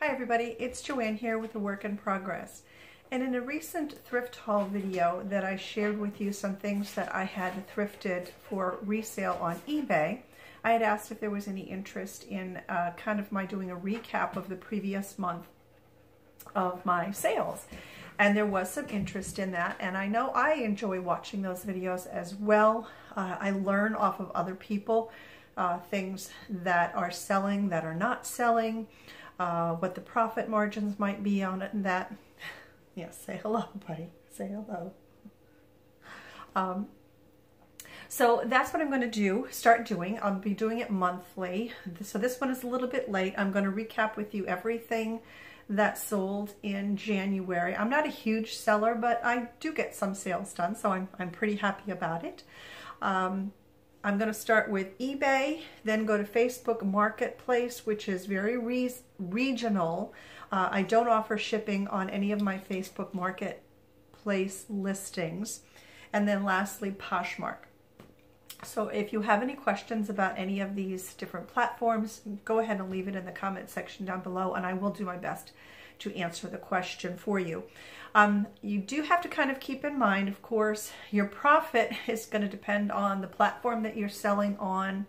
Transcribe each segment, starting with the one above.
Hi everybody, it's Joanne here with a work in progress. And in a recent thrift haul video that I shared with you some things that I had thrifted for resale on eBay, I had asked if there was any interest in kind of my doing a recap of the previous month of my sales. And there was some interest in that, and I know I enjoy watching those videos as well. I learn off of other people, things that are selling, that are not selling, what the profit margins might be on it and that. Yes, say hello, buddy. Say hello. So that's what I'm going to start doing. I'll be doing it monthly. So this one is a little bit late. I'm going to recap with you everything that sold in January. I'm not a huge seller, but I do get some sales done, so I'm pretty happy about it. I'm going to start with eBay, then go to Facebook Marketplace, which is very regional. I don't offer shipping on any of my Facebook Marketplace listings. And then lastly, Poshmark. So if you have any questions about any of these different platforms, go ahead and leave it in the comment section down below, and I will do my best to answer the question for you. You do have to kind of keep in mind, of course, your profit is going to depend on the platform that you're selling on,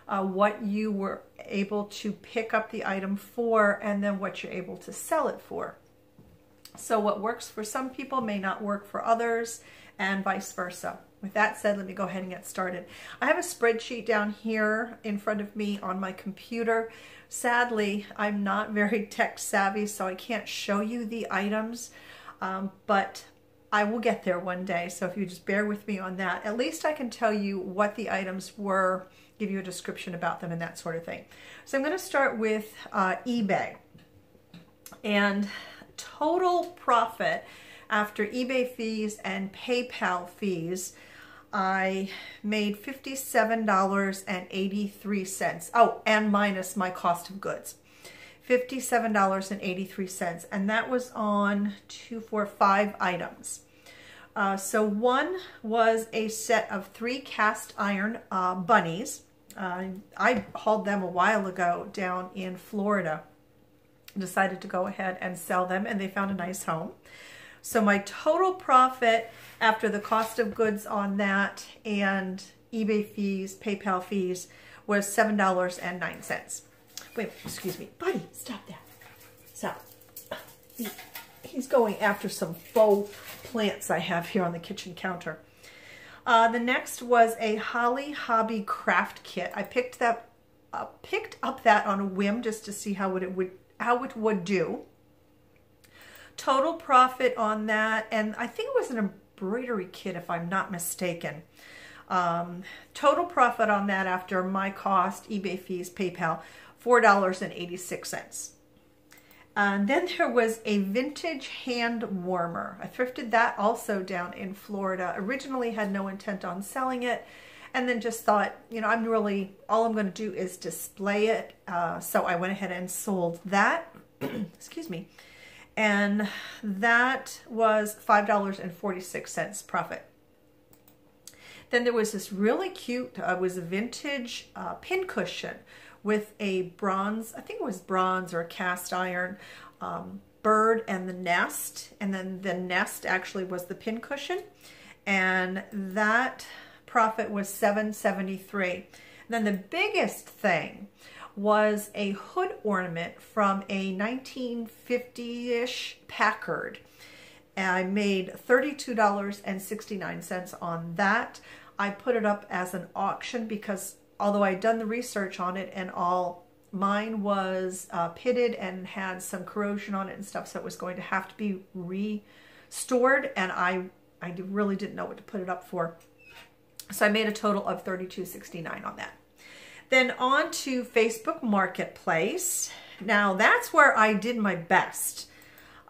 what you were able to pick up the item for, and then what you're able to sell it for. So what works for some people may not work for others, and vice versa. With that said, let me go ahead and get started. I have a spreadsheet down here in front of me on my computer. Sadly, I'm not very tech savvy, so I can't show you the items, but I will get there one day. So if you just bear with me on that, at least I can tell you what the items were, give you a description about them and that sort of thing. So I'm going to start with eBay. And total profit after eBay fees and PayPal fees, I made $57.83. Oh, and minus my cost of goods. $57.83, and that was on 5 items. So one was a set of 3 cast iron bunnies. I hauled them a while ago down in Florida. Decided to go ahead and sell them, and they found a nice home. So my total profit after the cost of goods on that and eBay fees, PayPal fees, was $7.09. Wait, excuse me. Buddy, stop that. Stop. He's going after some faux plants I have here on the kitchen counter. The next was a Holly Hobby craft kit. I picked up that on a whim just to see how it would do. Total profit on that, and I think it was an embroidery kit if I'm not mistaken. Total profit on that after my cost, eBay fees, PayPal, $4.86. And then there was a vintage hand warmer. I thrifted that also down in Florida. Originally had no intent on selling it, and then just thought, you know, all I'm going to do is display it. So I went ahead and sold that. Excuse me. And that was $5.46 profit. Then there was this really cute, it was a vintage pincushion with a bronze, I think it was bronze or a cast iron bird and the nest. And then the nest actually was the pincushion. And that profit was $7.73. Then the biggest thing was a hood ornament from a 1950-ish Packard. And I made $32.69 on that. I put it up as an auction because although I'd done the research on it and all, mine was pitted and had some corrosion on it and stuff, so it was going to have to be restored, and I really didn't know what to put it up for. So I made a total of $32.69 on that. Then on to Facebook Marketplace. Now that's where I did my best.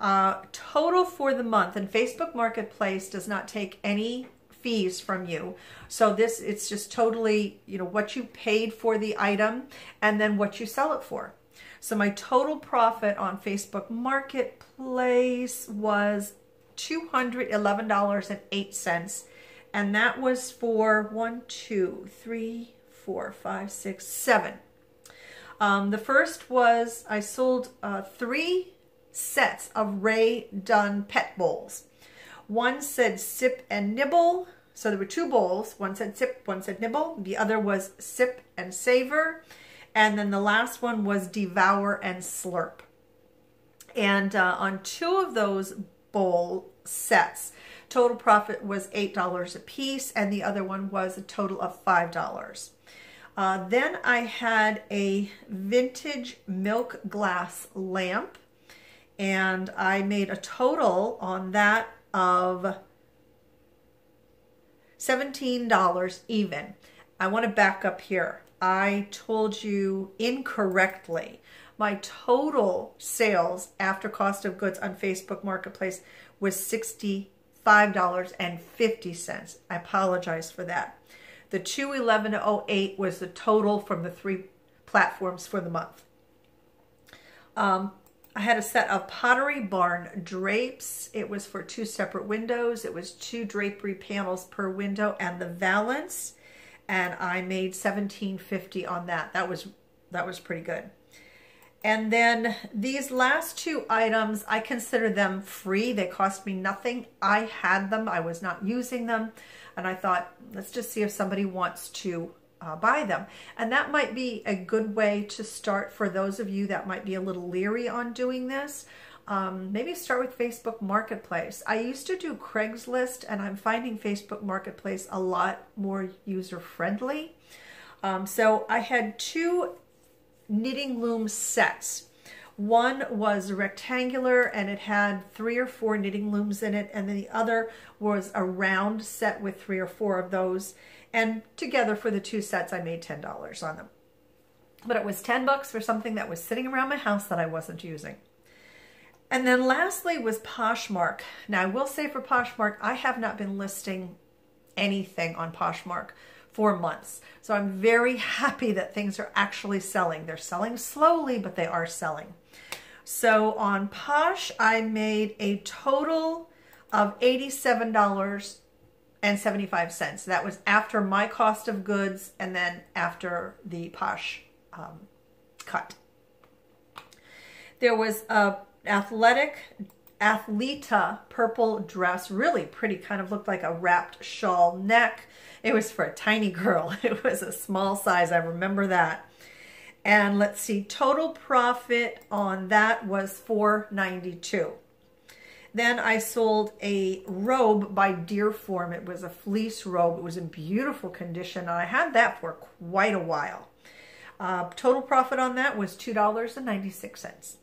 Total for the month, and Facebook Marketplace does not take any fees from you. So it's just totally, you know, what you paid for the item and then what you sell it for. So my total profit on Facebook Marketplace was $211.08, and that was for 1, 2, 3, 4, 5, 6, 7 The first was I sold 3 sets of Ray Dunn pet bowls. One said sip and nibble. So there were 2 bowls. One said sip, one said nibble. The other was sip and savor. And then the last one was devour and slurp. And on 2 of those bowl sets, total profit was $8 a piece, and the other one was a total of $5. Then I had a vintage milk glass lamp, and I made a total on that of $17 even. I want to back up here. I told you incorrectly. My total sales after cost of goods on Facebook Marketplace was $65.50. I apologize for that. The $211.08 was the total from the 3 platforms for the month. I had a set of Pottery Barn drapes. It was for 2 separate windows. It was 2 drapery panels per window and the valance. And I made $17.50 on that. That was pretty good. And then these last 2 items, I consider them free. They cost me nothing. I had them. I was not using them. And I thought, let's just see if somebody wants to buy them. And that might be a good way to start for those of you that might be a little leery on doing this. Maybe start with Facebook Marketplace. I used to do Craigslist, and I'm finding Facebook Marketplace a lot more user-friendly. So I had 2 knitting loom sets. One was rectangular and it had 3 or 4 knitting looms in it, and then the other was a round set with 3 or 4 of those, and together for the 2 sets I made $10 on them. But it was $10 for something that was sitting around my house that I wasn't using. And then lastly was Poshmark. Now I will say for Poshmark, I have not been listing anything on Poshmark for months. So I'm very happy that things are actually selling. They're selling slowly, but they are selling. So on Posh, I made a total of $87.75. That was after my cost of goods and then after the Posh cut. There was a Athleta purple dress, really pretty, kind of looked like a wrapped shawl neck. It was for a tiny girl. It was a small size, I remember that. And let's see, total profit on that was $4.92. Then I sold a robe by Deerform. It was a fleece robe. It was in beautiful condition, and I had that for quite a while. Total profit on that was $2.96.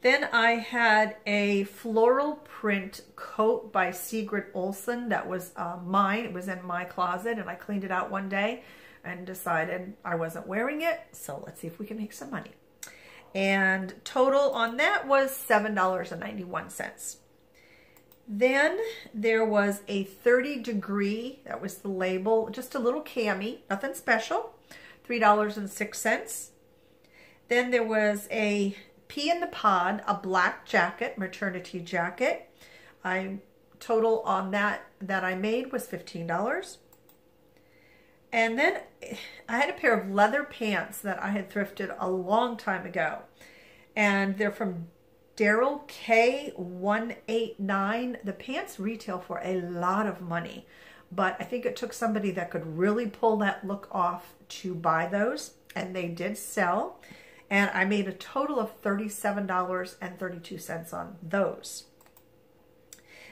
Then I had a floral print coat by Sigrid Olsen that was mine. It was in my closet, and I cleaned it out one day and decided I wasn't wearing it, so let's see if we can make some money. And total on that was $7.91. Then there was a 30 degree, that was the label, just a little cami, nothing special, $3.06. Then there was a Pea in the Pod, a black jacket, maternity jacket. Total on that I made was $15. And then I had a pair of leather pants that I had thrifted a long time ago. And they're from Daryl K189. The pants retail for a lot of money, but I think it took somebody that could really pull that look off to buy those, and they did sell. And I made a total of $37.32 on those.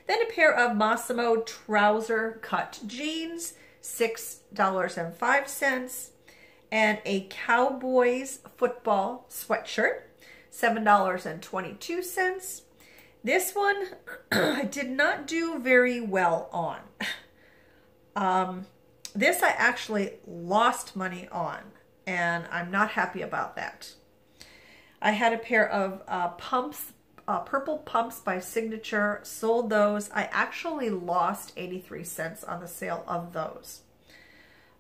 Then a pair of Massimo trouser cut jeans, $6.05. And a Cowboys football sweatshirt, $7.22. This one I did not do very well on. This I actually lost money on, and I'm not happy about that. I had a pair of pumps, purple pumps by Signature, sold those. I actually lost 83 cents on the sale of those.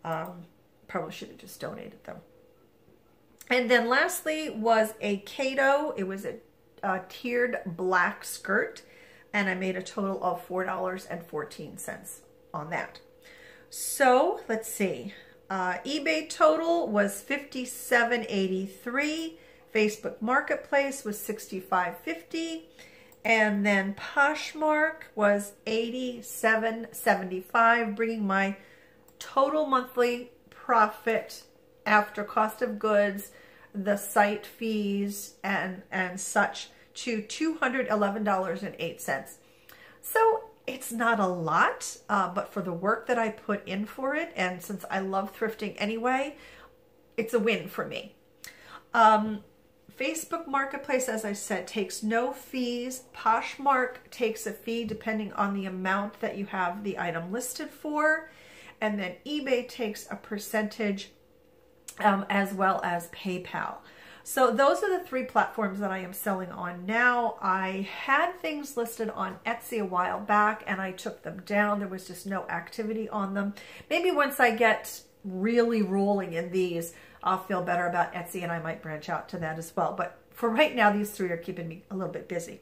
Probably should have just donated them. And then lastly was a Cato. It was a tiered black skirt, and I made a total of $4.14 on that. So let's see. eBay total was $57.83. Facebook Marketplace was $65.50. And then Poshmark was $87.75, bringing my total monthly profit after cost of goods, the site fees, and such to $211.08. So it's not a lot, but for the work that I put in for it, and since I love thrifting anyway, it's a win for me. Facebook Marketplace, as I said, takes no fees. Poshmark takes a fee depending on the amount that you have the item listed for. And then eBay takes a percentage, as well as PayPal. So those are the three platforms that I am selling on now. I had things listed on Etsy a while back and I took them down. There was just no activity on them. Maybe once I get really rolling in these, I'll feel better about Etsy and I might branch out to that as well. But for right now, these three are keeping me a little bit busy.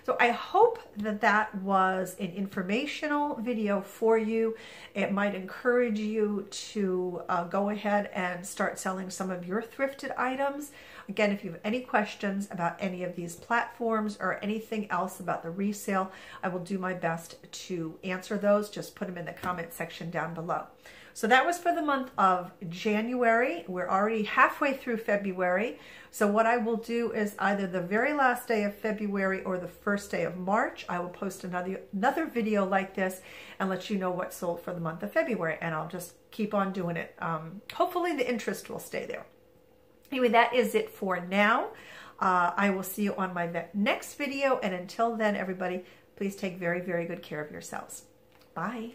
So I hope that that was an informational video for you. It might encourage you to go ahead and start selling some of your thrifted items. Again, if you have any questions about any of these platforms or anything else about the resale, I will do my best to answer those. Just put them in the comment section down below. So that was for the month of January. We're already halfway through February. So what I will do is either the very last day of February or the first day of March, I will post another video like this and let you know what sold for the month of February. And I'll just keep on doing it. Hopefully the interest will stay there. Anyway, that is it for now. I will see you on my next video. And until then, everybody, please take very, very good care of yourselves. Bye.